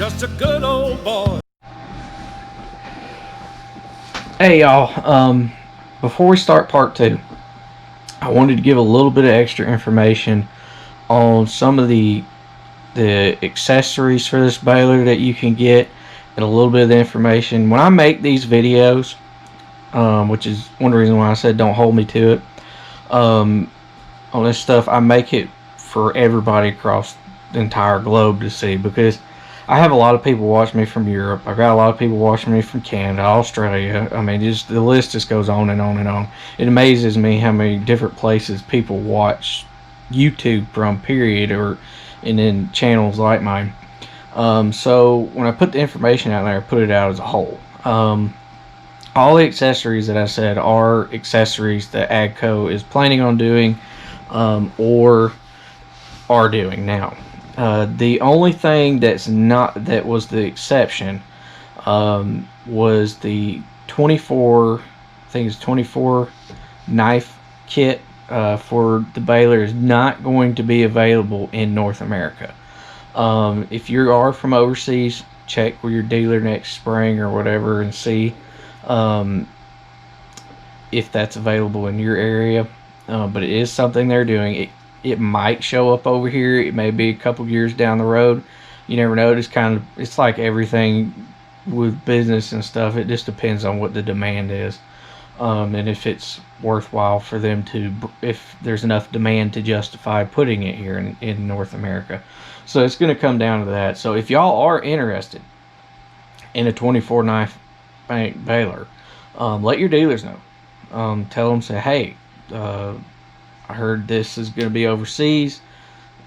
just a good old boy. Hey y'all, before we start part 2, I wanted to give a little bit of extra information on some of the accessories for this baler that you can get, and a little bit of the information. When I make these videos, which is one reason why I said don't hold me to it, on this stuff, I make it for everybody across the entire globe to see, because I have a lot of people watching me from Europe. I've got a lot of people watching me from Canada, Australia. I mean, just the list just goes on and on and on. It amazes me how many different places people watch YouTube from, period, and then channels like mine. So when I put the information out there, I put it out as a whole. All the accessories that I said are accessories that AGCO is planning on doing, or are doing now. The only thing that was the exception, was the 24, I think it's 24 knife kit for the baler is not going to be available in North America. If you are from overseas, check with your dealer next spring or whatever and see if that's available in your area. But it is something they're doing. It might show up over here. It may be a couple years down the road. You never know. It's like everything with business and stuff. It just depends on what the demand is, and if it's worthwhile for them if there's enough demand to justify putting it here in North America. So it's going to come down to that. So if y'all are interested in a 24 knife bank baler, let your dealers know. Tell them, say, hey, I heard this is going to be overseas.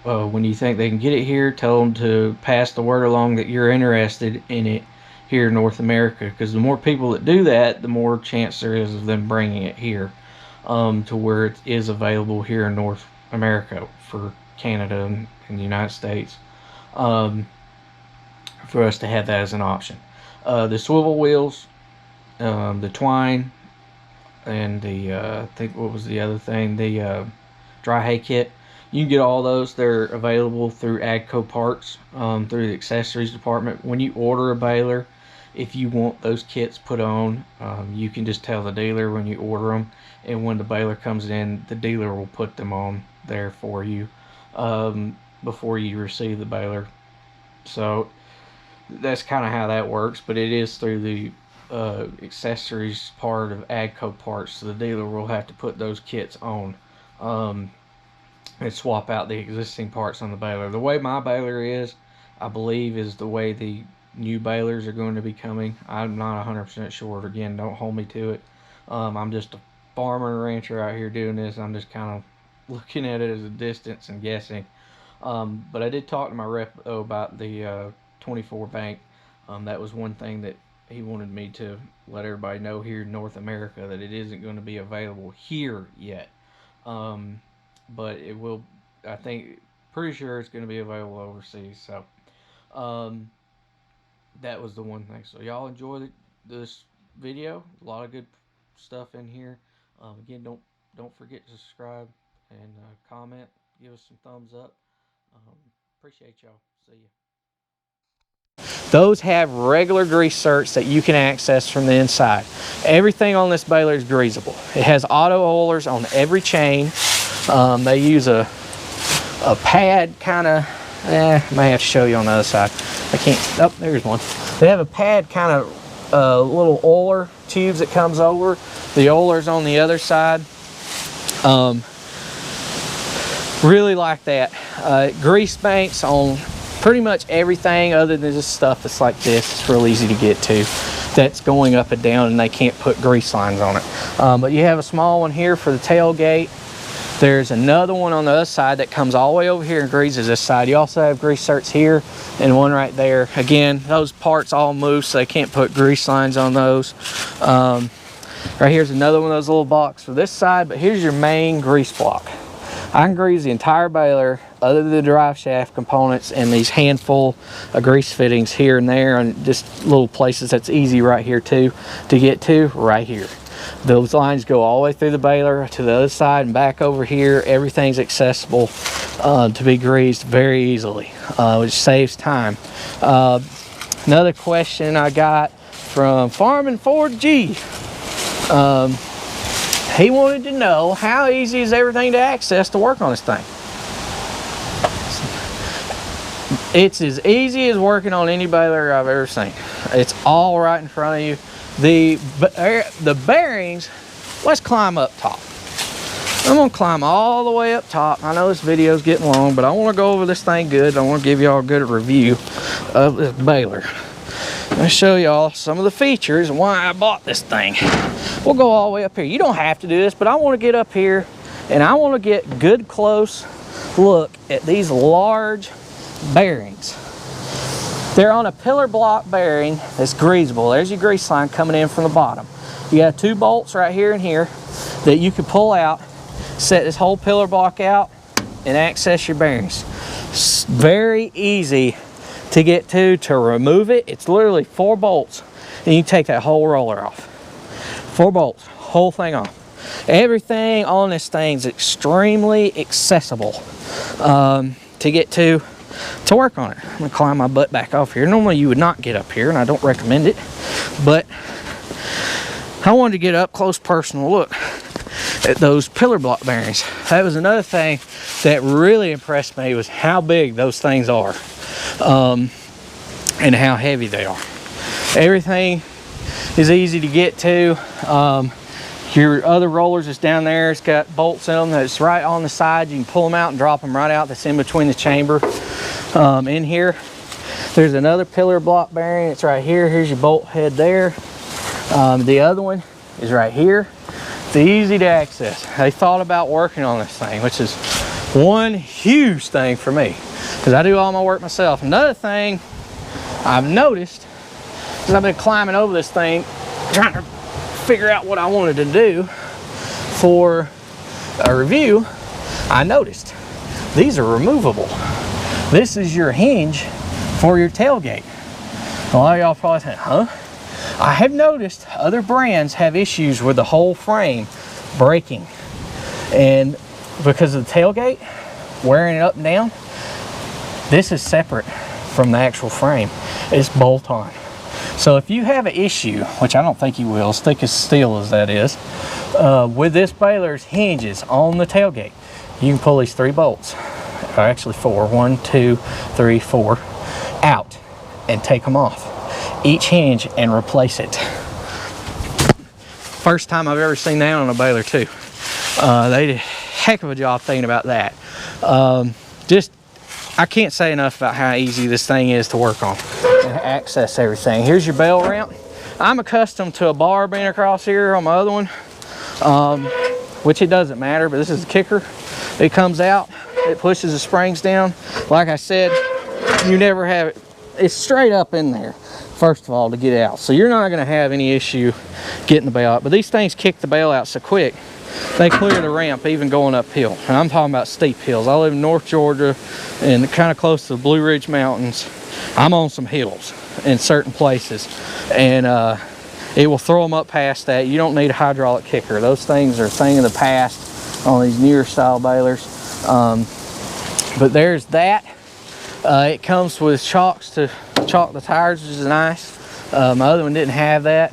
When you think they can get it here, tell them to pass the word along that you're interested in it here in North America, because the more people that do that, the more chance there is of them bringing it here, to where it is available here in North America for Canada and the United States, for us to have that as an option. The swivel wheels, the twine, and the I think, what was the other thing, the dry hay kit. You can get all those. They're available through AGCO parts, through the accessories department. When you order a baler, if you want those kits put on, you can just tell the dealer when you order them, and when the baler comes in, the dealer will put them on there for you before you receive the baler. So that's kind of how that works, but it is through the accessories part of AGCO parts, so the dealer will have to put those kits on, and swap out the existing parts on the baler. The way my baler is, I believe, is the way the new balers are going to be coming. I'm not 100% sure. Again, don't hold me to it. I'm just a farmer and rancher out here doing this. I'm just kind of looking at it as a distance and guessing. But I did talk to my rep though about the 24 bank. That was one thing that he wanted me to let everybody know here in North America, that it isn't going to be available here yet. But it will, I think, pretty sure it's going to be available overseas. So that was the one thing. So y'all enjoy this video. A lot of good stuff in here. Again, don't forget to subscribe and comment. Give us some thumbs up. Appreciate y'all. See ya. Those have regular grease certs that you can access from the inside. Everything on this baler is greasable. It has auto oilers on every chain. They use a pad kind of, may have to show you on the other side. I can't, oh, there's one. They have a pad kind of little oiler tubes that comes over. The oiler's on the other side. Really like that. Grease banks on pretty much everything other than just stuff that's like this. It's real easy to get to. That's going up and down, and they can't put grease lines on it. But you have a small one here for the tailgate. There's another one on the other side that comes all the way over here and greases this side. You also have grease certs here and one right there. Again, those parts all move, so they can't put grease lines on those. Right here's another one of those little blocks for this side, but here's your main grease block. I can grease the entire baler other than the drive shaft components and these handful of grease fittings here and there, and just little places that's easy right here too to get to right here. Those lines go all the way through the baler to the other side and back over here. Everything's accessible to be greased very easily, which saves time. Another question I got from Farming 4G. He wanted to know how easy is everything to access to work on this thing. It's as easy as working on any baler I've ever seen. It's all right in front of you. The bearings, let's climb up top. I'm gonna climb all the way up top. I know this video is getting long, but I want to go over this thing good. I want to give y'all a good review of this baler. I'll show y'all some of the features and why I bought this thing. We'll go all the way up here. You don't have to do this, but I want to get up here and I want to get good close look at these large bearings. They're on a pillar block bearing that's greasable. There's your grease line coming in from the bottom. You got 2 bolts right here and here that you can pull out, set this whole pillar block out, and access your bearings. It's very easy to get to remove it. It's literally 4 bolts, and you take that whole roller off. 4 bolts, whole thing off. Everything on this thing is extremely accessible to get to work on it. I'm gonna climb my butt back off here. Normally you would not get up here, and I don't recommend it, but I wanted to get up close personal look at those pillar block bearings. That was another thing that really impressed me, was how big those things are and how heavy they are. Everything is easy to get to. Your other rollers is down there. It's got bolts in them that's right on the side. You can pull them out and drop them right out. That's in between the chamber. In here there's another pillar block bearing. It's right here. Here's your bolt head there. The other one is right here. It's easy to access. They thought about working on this thing, which is one huge thing for me, because I do all my work myself. Another thing I've noticed is I've been climbing over this thing trying to figure out what I wanted to do for a review. I noticed these are removable. This is your hinge for your tailgate. A lot of y'all probably think, huh? I have noticed other brands have issues with the whole frame breaking, and because of the tailgate wearing it up and down, this is separate from the actual frame. It's bolt on. So if you have an issue, which I don't think you will, as thick as steel as that is, with this baler's hinges on the tailgate, you can pull these 3 bolts, or actually 4, 1, 2, 3, 4, out and take them off each hinge and replace it. First time I've ever seen that on a baler too. They did a heck of a job thinking about that. I can't say enough about how easy this thing is to work on and access everything. Here's your bale ramp. I'm accustomed to a bar being across here on my other one, which it doesn't matter, but this is the kicker. It comes out, it pushes the springs down. Like I said, you never have it. It's straight up in there, first of all, to get out. So you're not gonna have any issue getting the bale out. But these things kick the bale out so quick, they clear the ramp even going uphill. And I'm talking about steep hills. I live in North Georgia and kind of close to the Blue Ridge Mountains. I'm on some hills in certain places, and it will throw them up past that. You don't need a hydraulic kicker. Those things are a thing of the past on these newer style balers. But there's that. It comes with chocks to chalk the tires, which is nice. My other one didn't have that,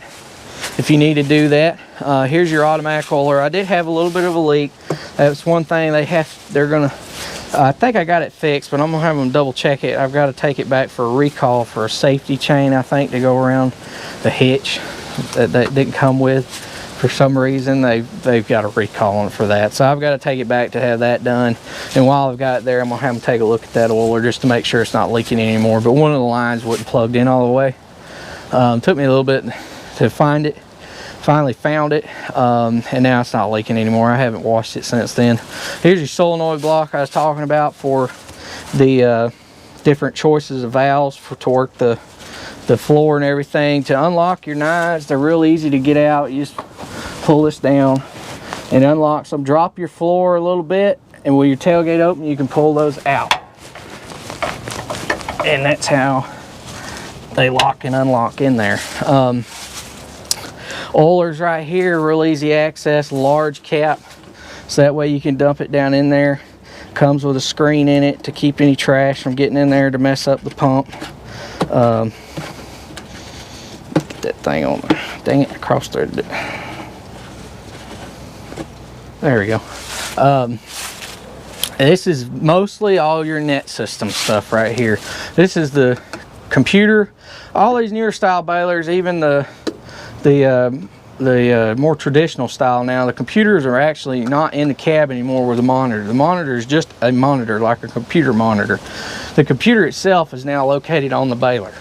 if you need to do that. Here's your automatic oiler. I did have a little bit of a leak. That's one thing they're gonna, I think I got it fixed, but I'm gonna have them double check it. I've got to take it back for a recall for a safety chain, I think, to go around the hitch that didn't come with. For some reason, they've got a recall on it for that. So I've got to take it back to have that done. And while I've got it there, I'm gonna have them take a look at that oiler just to make sure it's not leaking anymore. But one of the lines wasn't plugged in all the way. Took me a little bit to find it. Finally found it, and now it's not leaking anymore. I haven't washed it since then. Here's your solenoid block I was talking about for the different choices of valves to work the floor and everything. To unlock your knives, they're real easy to get out. You just pull this down and unlocks them. Drop your floor a little bit, and with your tailgate open, you can pull those out. And that's how they lock and unlock in there. Oilers right here, real easy access, large cap, so that way you can dump it down in there. Comes with a screen in it to keep any trash from getting in there to mess up the pump. thing on there. Dang it, I cross-threaded it. There we go. This is mostly all your net system stuff right here. This is the computer. All these newer style balers, even the more traditional style now, the computers are actually not in the cab anymore with the monitor. The monitor is just a monitor, like a computer monitor. The computer itself is now located on the baler.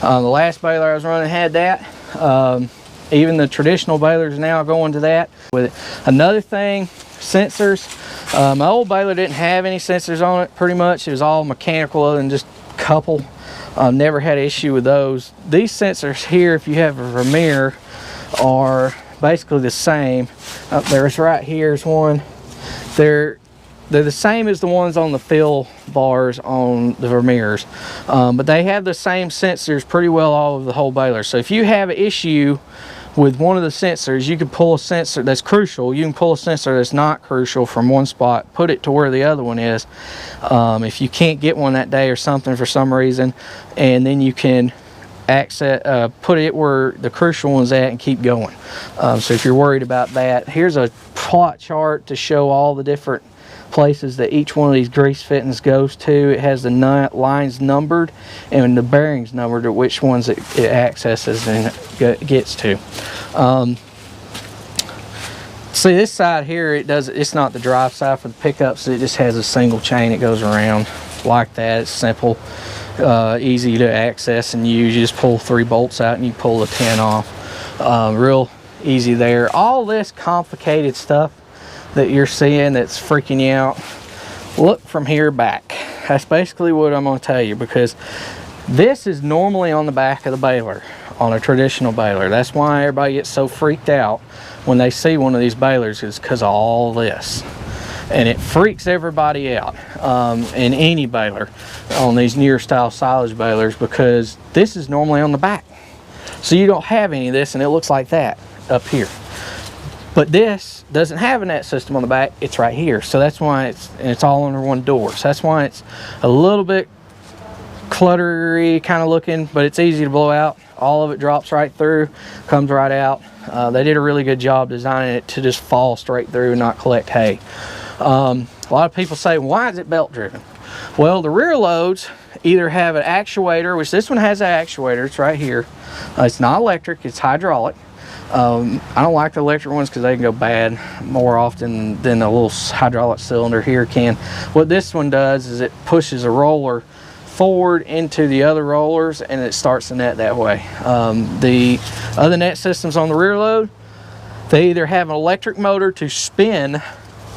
The last baler I was running had that. Even the traditional balers now going to that. With it. Another thing, sensors. My old baler didn't have any sensors on it, pretty much. It was all mechanical other than just a couple. Never had an issue with those. These sensors here, if you have a Vermeer, are basically the same. There's right here's one. They're the same as the ones on the fill bars on the Vermeers, but they have the same sensors pretty well all over the whole baler. So if you have an issue with one of the sensors, you can pull a sensor that's crucial. You can pull a sensor that's not crucial from one spot, put it to where the other one is. If you can't get one that day or something for some reason, and then you can put it where the crucial one's at and keep going. So if you're worried about that, here's a plot chart to show all the different places that each one of these grease fittings goes to. It has the lines numbered and the bearings numbered, or which ones it accesses and gets to. See this side here, it's not the drive side for the pickups. It just has a single chain that goes around like that. It's simple, easy to access and use. You just pull 3 bolts out and you pull the pin off. Real easy there. All this complicated stuff that you're seeing that's freaking you out, look from here back. That's basically what I'm going to tell you, because this is normally on the back of the baler on a traditional baler. That's why everybody gets so freaked out when they see one of these balers, is because of all this, and it freaks everybody out in any baler on these newer style silage balers, because this is normally on the back, so you don't have any of this and it looks like that up here. But this doesn't have a net system on the back. It's right here. So that's why it's all under one door. So that's why it's a little bit cluttery kind of looking, but it's easy to blow out. All of it drops right through, comes right out. They did a really good job designing it to just fall straight through and not collect hay. A lot of people say, why is it belt driven? Well, the rear loads either have an actuator, which this one has an actuator. It's right here. It's not electric, it's hydraulic. I don't like the electric ones because they can go bad more often than the little hydraulic cylinder here can. What this one does is it pushes a roller forward into the other rollers and it starts the net that way. The other net systems on the rear load, they either have an electric motor to spin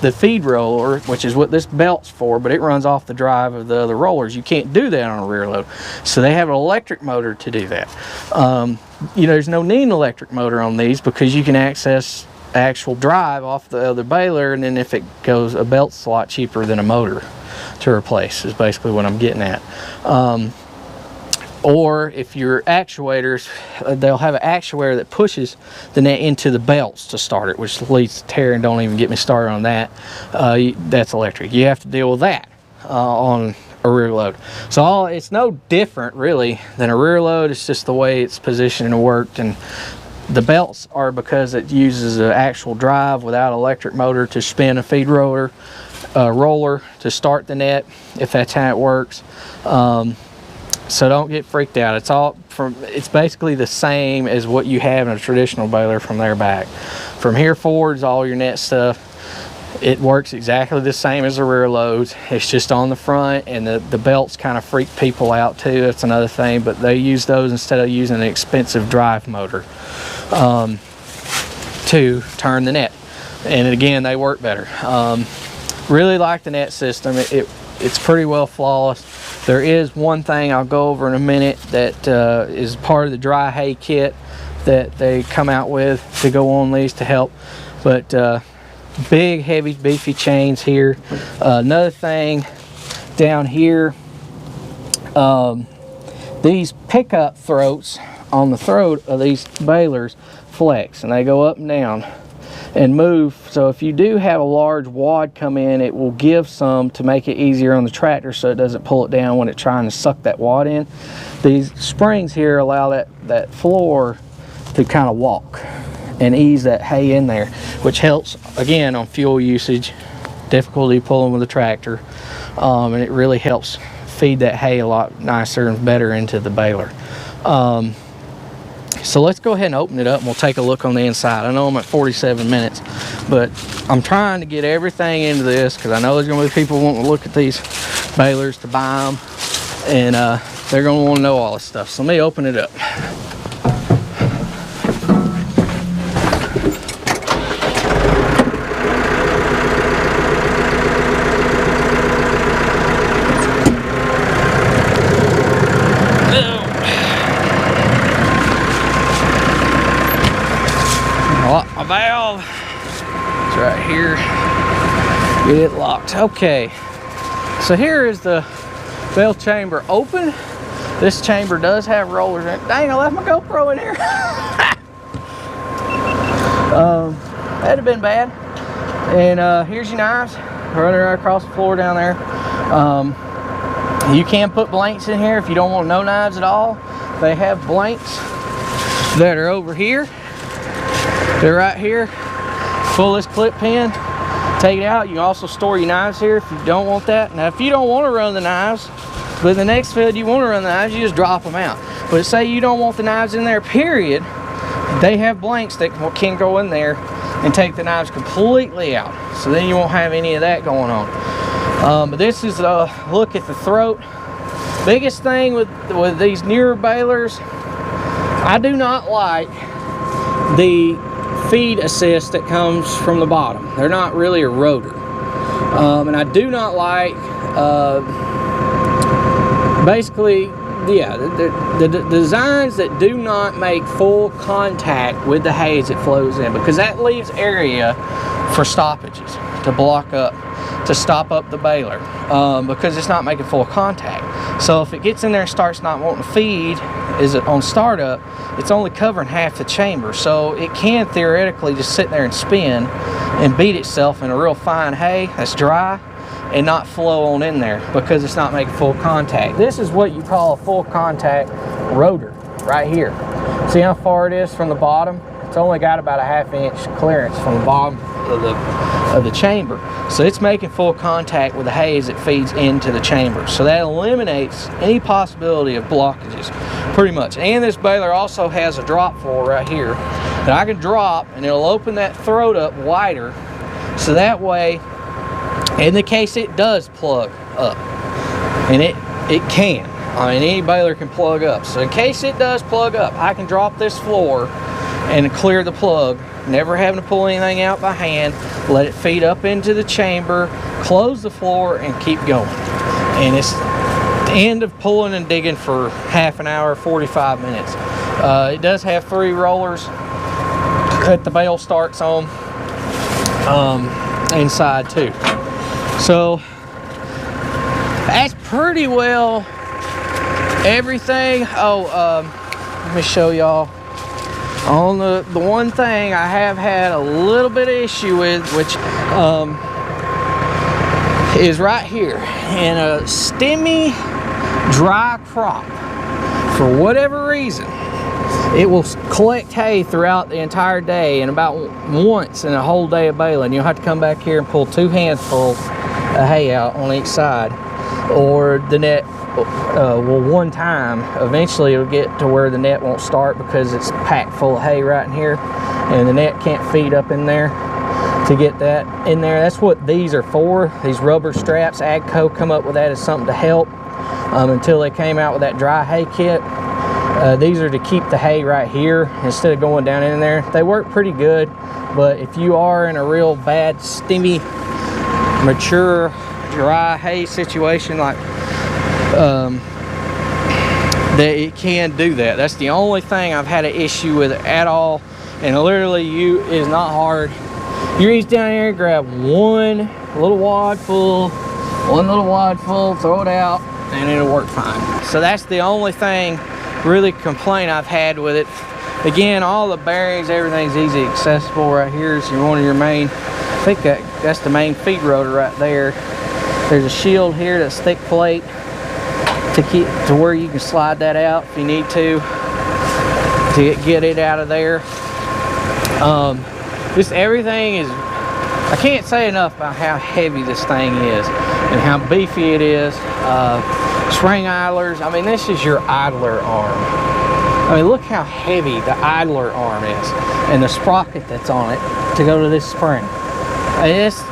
the feed roller, which is what this belt's for, but it runs off the drive of the other rollers. You can't do that on a rear load, so they have an electric motor to do that. You know, there's no need an electric motor on these because you can access actual drive off the other baler, and then if it goes, a belt's a lot cheaper than a motor to replace, is basically what I'm getting at. Or if your actuators, they'll have an actuator that pushes the net into the belts to start it, which leads to tearing. Don't even get me started on that. That's electric. You have to deal with that on a rear load. So it's no different really than a rear load. It's just the way it's positioned and worked. And the belts are because it uses an actual drive without electric motor to spin a feed roller to start the net, if that's how it works. So don't get freaked out. It's basically the same as what you have in a traditional baler from there back. From here forward is all your net stuff. It works exactly the same as the rear loads. It's just on the front, and the belts kind of freak people out too. That's another thing, but they use those instead of using an expensive drive motor to turn the net. And again, they work better. Really like the net system. It's pretty well flawless. There is one thing I'll go over in a minute that is part of the dry hay kit that they come out with to go on these to help. But big, heavy, beefy chains here. Another thing down here, these pickup throats on the throat of these balers flex, and they go up and down and move. So if you do have a large wad come in, it will give some to make it easier on the tractor so it doesn't pull it down when it's trying to suck that wad in. These springs here allow that floor to kind of walk and ease that hay in there, which helps again on fuel usage, difficulty pulling with the tractor, and it really helps feed that hay a lot nicer and better into the baler. So let's go ahead and open it up and we'll take a look on the inside. I know I'm at 47 minutes, but I'm trying to get everything into this because I know there's going to be people wanting to look at these balers to buy them, and they're going to want to know all this stuff. So let me open it up. My valve is right here. Get it locked. Okay, so here is the bell chamber open. This chamber does have rollers in it. Dang, I left my GoPro in here. That'd have been bad. And here's your knives running right across the floor down there. You can put blanks in here if you don't want no knives at all. They have blanks that are over here. They're right here. Pull this clip pin, take it out. You can also store your knives here if you don't want that. Now if you don't want to run the knives, but in the next field you want to run the knives, you just drop them out. But say you don't want the knives in there, period, they have blanks that can go in there and take the knives completely out. So then you won't have any of that going on. But this is a look at the throat. Biggest thing with these newer balers, I do not like the feed assist that comes from the bottom. They're not really a rotor. And I do not like basically, yeah, the designs that do not make full contact with the hay as it flows in, because that leaves area for stoppages to block up, to stop up the baler, because it's not making full contact. So if it gets in there and starts not wanting to feed, is it on startup, it's only covering half the chamber, so it can theoretically just sit there and spin and beat itself in a real fine hay that's dry and not flow on in there because it's not making full contact. This is what you call a full contact rotor right here. See how far it is from the bottom? It's only got about a ½ inch clearance from the bottom of the chamber, so it's making full contact with the hay as it feeds into the chamber, so that eliminates any possibility of blockages pretty much. And this baler also has a drop floor right here that I can drop and it'll open that throat up wider, so that way in the case it does plug up, and it can, I mean any baler can plug up, so in case it does plug up, I can drop this floor and clear the plug, never having to pull anything out by hand, let it feed up into the chamber, close the floor, and keep going. And it's the end of pulling and digging for half an hour, 45 minutes. It does have 3 rollers that the bale starts on inside too. So that's pretty well everything. Let me show y'all. On the one thing I have had a little bit of issue with, which is right here. In a stemmy, dry crop, for whatever reason, it will collect hay throughout the entire day, and about once in a whole day of baling, you'll have to come back here and pull 2 handfuls of hay out on each side, or the net will one time, eventually it'll get to where the net won't start because it's packed full of hay right in here, and the net can't feed up in there to get that in there. That's what these are for, these rubber straps. AGCO come up with that as something to help until they came out with that dry hay kit. These are to keep the hay right here instead of going down in there. They work pretty good, but if you are in a real bad, stemmy, mature, dry hay situation, like that, it can do that. That's the only thing I've had an issue with at all, and literally it's not hard. You reach down here, grab one little wad full, throw it out, and it'll work fine. So that's the only thing, really, complaint I've had with it. Again, all the bearings, everything's easy accessible. Right here is one of your main, I think that's the main feed rotor right there. There's a shield here, that's thick plate to keep to where you can slide that out if you need to. to get it out of there. Just everything is, I can't say enough about how heavy this thing is and how beefy it is. Spring idlers, I mean, this is your idler arm. I mean, look how heavy the idler arm is, and the sprocket that's on it to go to this spring. It's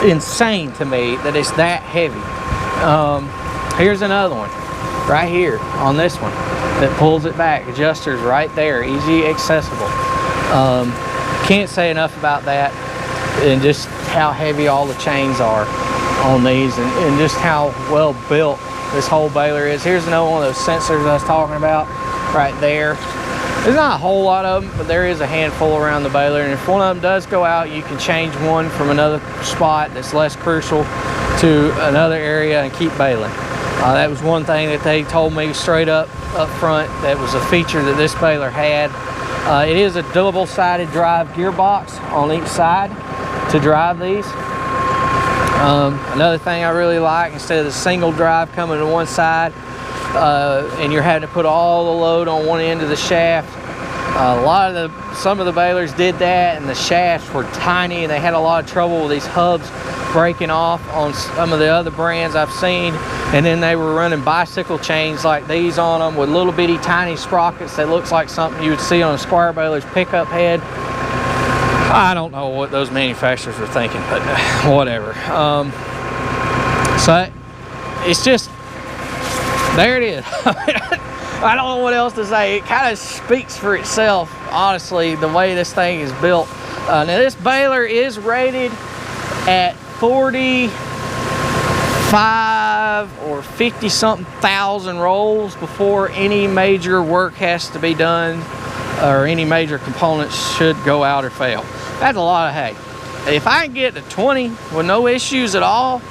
insane to me that it's that heavy. Here's another one right here on this one that pulls it back. Adjusters right there, easy accessible. Can't say enough about that, and just how heavy all the chains are on these, and just how well built this whole baler is. Here's another one of those sensors I was talking about right there. There's not a whole lot of them, but there is a handful around the baler, and if one of them does go out, you can change one from another spot that's less crucial to another area and keep baling. That was one thing that they told me straight up front. That was a feature that this baler had. It is a double-sided drive gearbox on each side to drive these. Another thing I really like, instead of the single drive coming to one side and you're having to put all the load on one end of the shaft, some of the balers did that, and the shafts were tiny, and they had a lot of trouble with these hubs breaking off on some of the other brands I've seen. And then they were running bicycle chains like these on them with little bitty tiny sprockets that looks like something you would see on a Squire baler's pickup head. I don't know what those manufacturers were thinking, but whatever. So it's just, there it is. I don't know what else to say. It kind of speaks for itself, honestly, the way this thing is built. Now this baler is rated at 45 or 50 something thousand rolls before any major work has to be done, or any major components should go out or fail. That's a lot of hay. If I can get to 20 with no issues at all,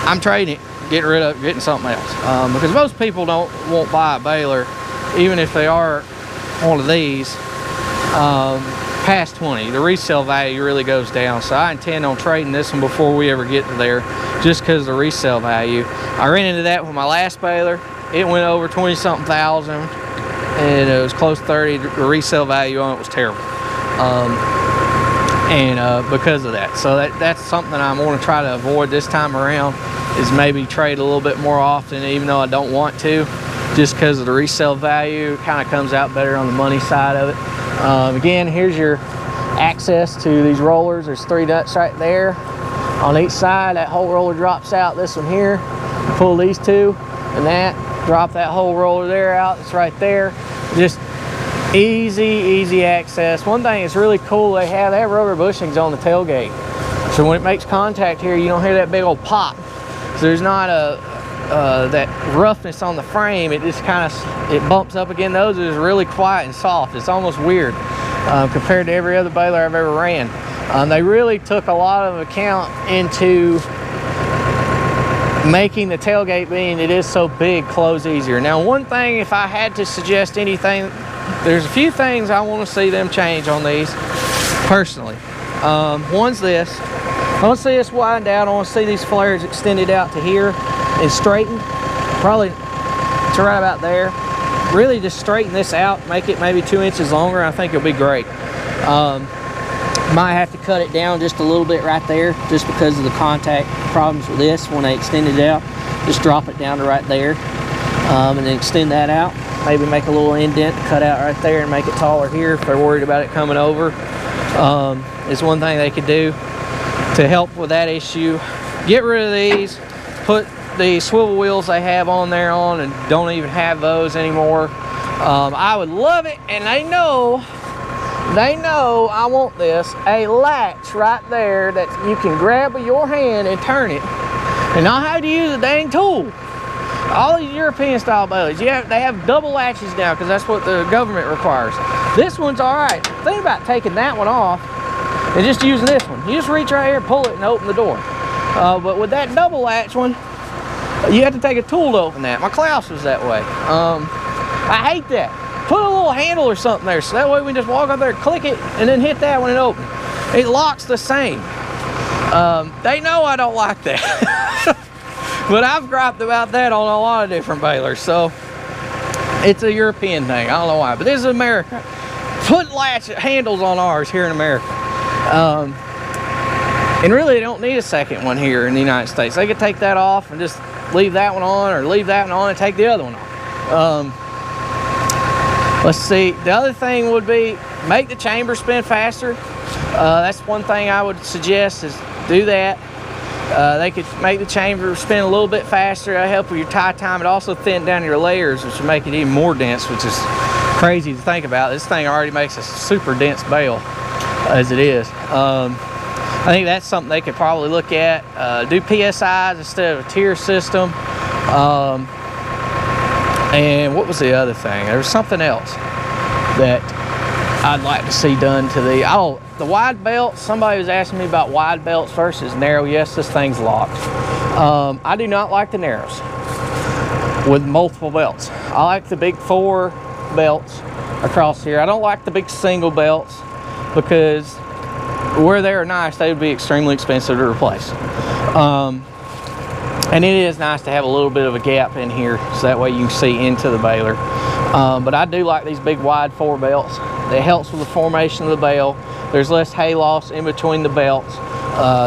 I'm trading it, getting something else. Because most people won't buy a baler, even if they are one of these, past 20. The resale value really goes down, so I intend on trading this one before we ever get to there, just because of the resale value. I ran into that with my last baler. It went over 20 something thousand, and it was close to 30. The resale value on it was terrible, because of that. So that's something I'm going to try to avoid this time around, is maybe trade a little bit more often, even though I don't want to, just because of the resale value. It kind of comes out better on the money side of it. Again, here's your access to these rollers. There's 3 nuts right there on each side. That whole roller drops out. This one here, pull these 2 and that, drop that whole roller there out. It's right there. Just easy access. One thing that's really cool, they have rubber bushings on the tailgate, so when it makes contact here, you don't hear that big old pop. So there's not that roughness on the frame. It just kind of, it bumps up again. Those is really quiet and soft. It's almost weird compared to every other baler I've ever ran. They really took a lot of account into making the tailgate, being it is so big, close easier. Now, one thing, if I had to suggest anything, there's a few things I want to see them change on these personally. One's this. I want to see this widened out. I want to see these flares extended out to here and straightened, probably to right about there. Really just straighten this out, make it maybe 2 inches longer. I think it'll be great. Might have to cut it down just a little bit right there, just because of the contact problems with this when they extend it out. Just drop it down to right there, and then extend that out. Maybe make a little indent, cut out right there, and make it taller here if they're worried about it coming over. It's one thing they could do to help with that issue. Get rid of these, put the swivel wheels they have on there on, and don't even have those anymore. I would love it, and they know I want this, a latch right there that you can grab with your hand and turn it, and not have to use a dang tool. All these European style balers, they have double latches now, because that's what the government requires. This one's all right. Think about taking that one off and just using this one. You just reach right here, pull it, and open the door. But with that double latch one, you have to take a tool to open that. My Klaus was that way. I hate that. Put a little handle or something there, so that way we just walk up there, click it, and then hit that when it opens. It locks the same. They know I don't like that. But I've griped about that on a lot of different balers. So It's a European thing. I don't know why, but this is America. Put latch handles on ours here in America. And really, they don't need a second one here in the United States. They could take that off and just leave that one on, or leave that one on and take the other one off. Let's see. The other thing would be make the chamber spin faster. That's one thing I would suggest, is do that. They could make the chamber spin a little bit faster. That'll help with your tie time. It also thin down your layers, which will make it even more dense, which is crazy to think about. This thing already makes a super dense bale as it is. I think that's something they could probably look at. Do PSIs instead of a tier system. And what was the other thing? There was something else that I'd like to see done to the wide belt. Somebody was asking me about wide belts versus narrow. Yes, this thing's locked. I do not like the narrows with multiple belts. I like the big 4 belts across here. I don't like the big single belts, because where they are nice, they would be extremely expensive to replace. And it is nice to have a little bit of a gap in here, so that way you can see into the baler. But I do like these big wide 4 belts. It helps with the formation of the bale. There's less hay loss in between the belts.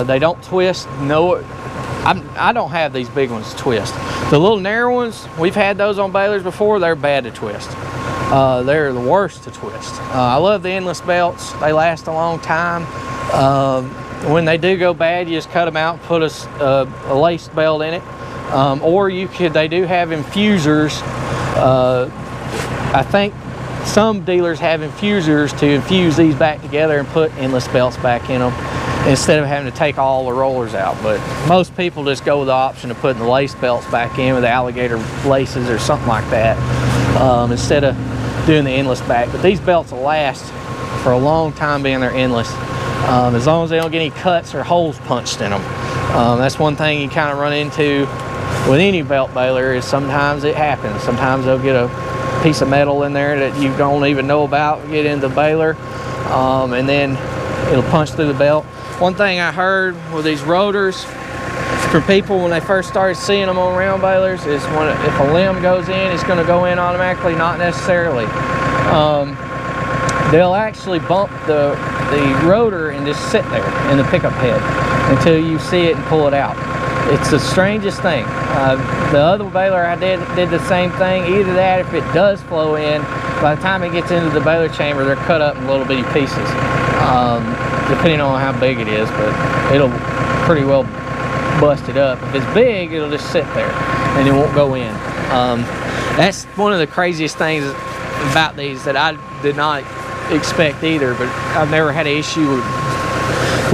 They don't twist. No, I don't have these big ones to twist. The little narrow ones, we've had those on balers before. They're bad to twist. They're the worst to twist. I love the endless belts. They last a long time. When they do go bad, you just cut them out and put a laced belt in it. Or they do have infusers. I think some dealers have infusers to infuse these back together and put endless belts back in them, instead of having to take all the rollers out. But most people just go with the option of putting the lace belts back in with the alligator laces or something like that, instead of doing the endless back. But these belts will last for a long time, being they're endless, as long as they don't get any cuts or holes punched in them. That's one thing you kind of run into with any belt baler, is sometimes it happens. Sometimes they'll get a piece of metal in there that you don't even know about, get into the baler, and then it'll punch through the belt. One thing I heard with these rotors from people when they first started seeing them on round balers is if a limb goes in, it's going to go in automatically. Not necessarily. They'll actually bump the rotor and just sit there in the pickup head until you see it and pull it out. It's the strangest thing. The other baler I did the same thing. Either that, if it does flow in, by the time it gets into the baler chamber, they're cut up in little bitty pieces, depending on how big it is, but it'll pretty well bust it up. If it's big, it'll just sit there and it won't go in. That's one of the craziest things about these that I did not expect either, but I've never had an issue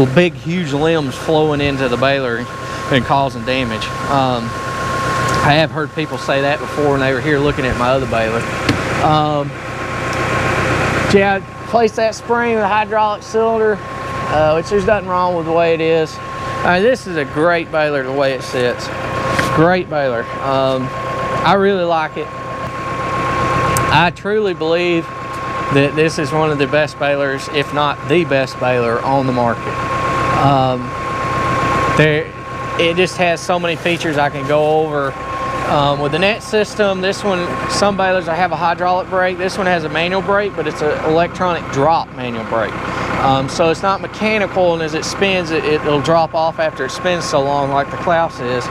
with big, huge limbs flowing into the baler and causing damage. I have heard people say that before when they were here looking at my other baler. Yeah, I placed that spring with a hydraulic cylinder, which there's nothing wrong with the way it is. This is a great baler the way it sits. Great baler. I really like it. I truly believe that this is one of the best balers, if not the best baler on the market. It just has so many features I can go over. With the net system, this one, some balers have a hydraulic brake. This one has a manual brake, but it's an electronic drop manual brake. So it's not mechanical, and as it spins, it'll drop off after it spins so long, like the Klaus is.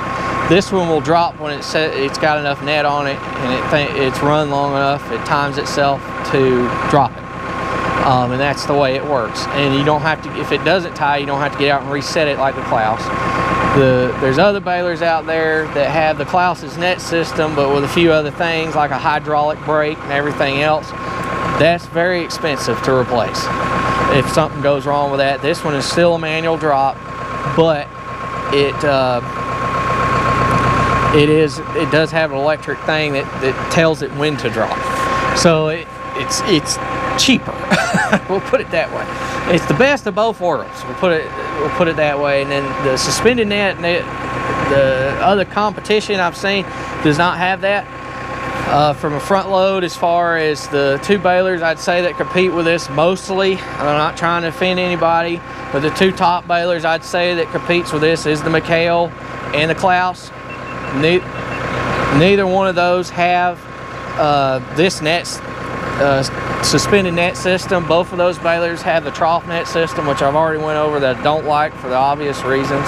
This one will drop when it's got enough net on it, and it's run long enough, it times itself to drop it. And that's the way it works. And you don't have to, if it doesn't tie, you don't have to get out and reset it like the Klaus. There's other balers out there that have the Klaus's net system, but with a few other things like a hydraulic brake and everything else. That's very expensive to replace if something goes wrong with that. This one is still a manual drop, but it does have an electric thing that tells it when to drop. So it's cheaper. We'll put it that way. It's the best of both worlds. We'll put it that way. And then the suspended net, the other competition I've seen does not have that. From a front load, as far as the two balers I'd say that compete with this mostly, I'm not trying to offend anybody, but the two top balers I'd say that competes with this is the McHale and the Klaus. Neither one of those have this net suspended net system. Both of those balers have the trough net system, which I've already went over, that I don't like for the obvious reasons.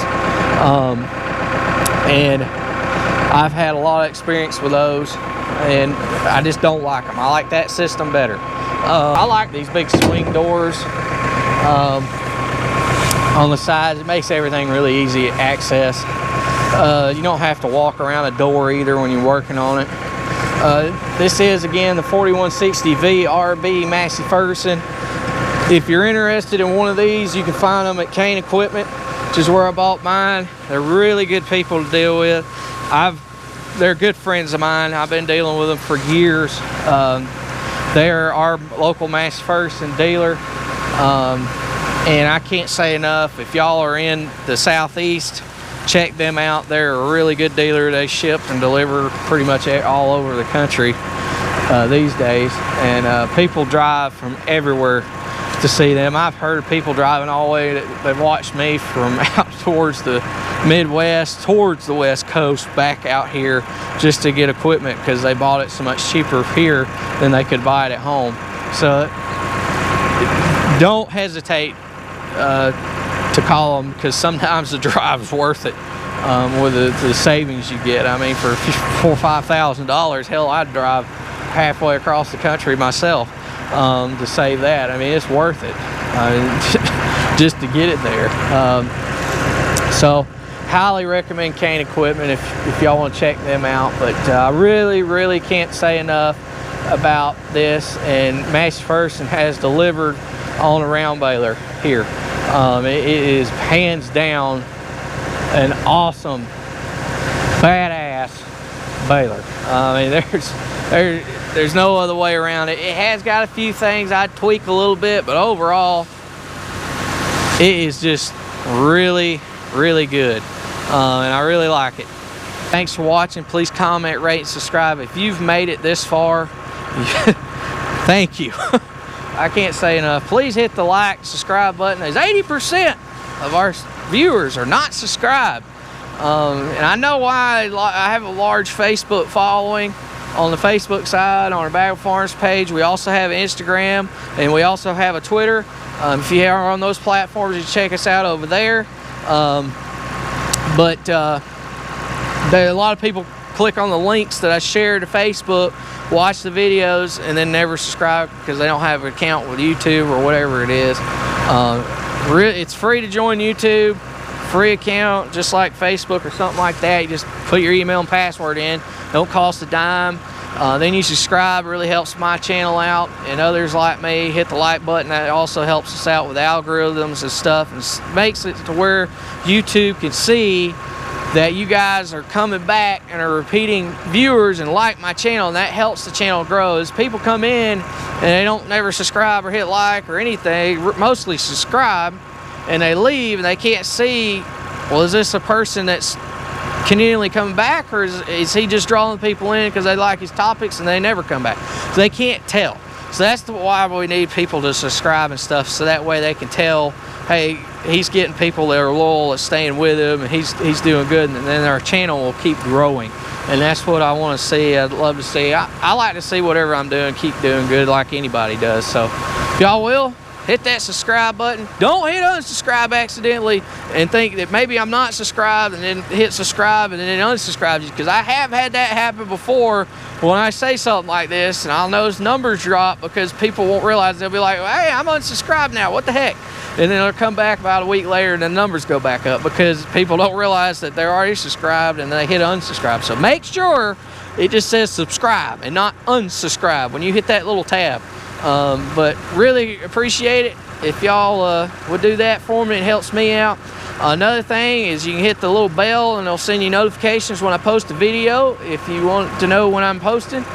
And I've had a lot of experience with those, and I just don't like them. I like that system better. I like these big swing doors on the sides. It makes everything really easy to access. You don't have to walk around a door either when you're working on it. This is, again, the 4160V RB Massey Ferguson. If you're interested in one of these, you can find them at Kane Equipment, which is where I bought mine. They're really good people to deal with. They're good friends of mine. I've been dealing with them for years. They're our local Massey Ferguson dealer. And I can't say enough, if y'all are in the Southeast, check them out. They're a really good dealer. They ship and deliver pretty much all over the country these days. And people drive from everywhere to see them. I've heard of people driving all the way. They've watched me from out towards the Midwest, towards the West Coast, back out here just to get equipment because they bought it so much cheaper here than they could buy it at home. So don't hesitate to call them, because sometimes the drive's worth it with the savings you get. I mean, for $4,000 or $5,000, hell, I'd drive halfway across the country myself to save that. I mean, it's worth it just to get it there. So highly recommend Kane Equipment if y'all want to check them out. But I really can't say enough about this, and Massey Ferguson has delivered on a round baler here. It is hands down an awesome, badass baler. I mean, there's no other way around it. It has got a few things I'd tweak a little bit, but overall, it is just really good, and I really like it. Thanks for watching. Please comment, rate, and subscribe. If you've made it this far, thank you. I can't say enough. Please hit the like, subscribe button. There's 80% of our viewers are not subscribed. And I know why. I have a large Facebook following on the Facebook side, on our Bale Farms page. We also have Instagram, and we also have a Twitter. If you are on those platforms, you can check us out over there. A lot of people click on the links that I share to Facebook, watch the videos, and then never subscribe because they don't have an account with YouTube or whatever it is. It's free to join YouTube, free account, just like Facebook or something like that. You just put your email and password in, don't cost a dime. Then you subscribe. It really helps my channel out and others like me. Hit the like button. That also helps us out with algorithms and stuff, and makes it to where YouTube can see that you guys are coming back and are repeating viewers and like my channel, and that helps the channel grow. As people come in and they don't never subscribe or hit like or anything, mostly subscribe, and they leave and they can't see, well, is this a person that's continually coming back, or is he just drawing people in because they like his topics and they never come back? So they can't tell. So that's why we need people to subscribe and stuff, so that way they can tell, hey, he's getting people that are loyal, that's staying with him, and he's doing good, and then our channel will keep growing. And that's what I want to see. I'd love to see. I like to see whatever I'm doing keep doing good, like anybody does. So if y'all will, hit that subscribe button. Don't hit unsubscribe accidentally and think that maybe I'm not subscribed and then hit subscribe and then unsubscribe you, because I have had that happen before when I say something like this, and I'll notice numbers drop because people won't realize. They'll be like, hey, I'm unsubscribed now, what the heck? And then they'll come back about a week later and the numbers go back up because people don't realize that they're already subscribed and they hit unsubscribe. So make sure it just says subscribe and not unsubscribe when you hit that little tab. But really appreciate it if y'all would do that for me. It helps me out. Another thing is you can hit the little bell and it'll send you notifications when I post a video if you want to know when I'm posting.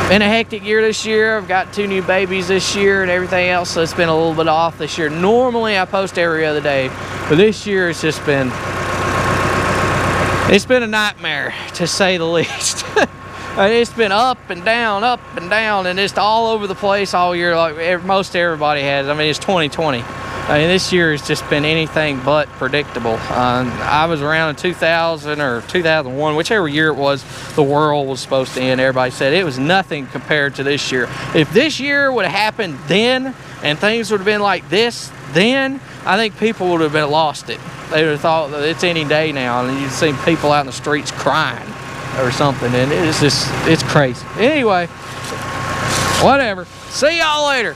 Been a hectic year this year. I've got 2 new babies this year and everything else, so it's been a little bit off this year. Normally I post every other day, but this year it's just been, it's been a nightmare to say the least. It's been up and down, and it's all over the place all year, like most everybody has. I mean, it's 2020. I mean, this year has just been anything but predictable. I was around in 2000 or 2001, whichever year it was, the world was supposed to end. Everybody said it was nothing compared to this year. If this year would have happened then and things would have been like this then, I think people would have been lost it. They would have thought that it's any day now, and you'd see people out in the streets crying or something, and it's crazy. Anyway, whatever. See y'all later.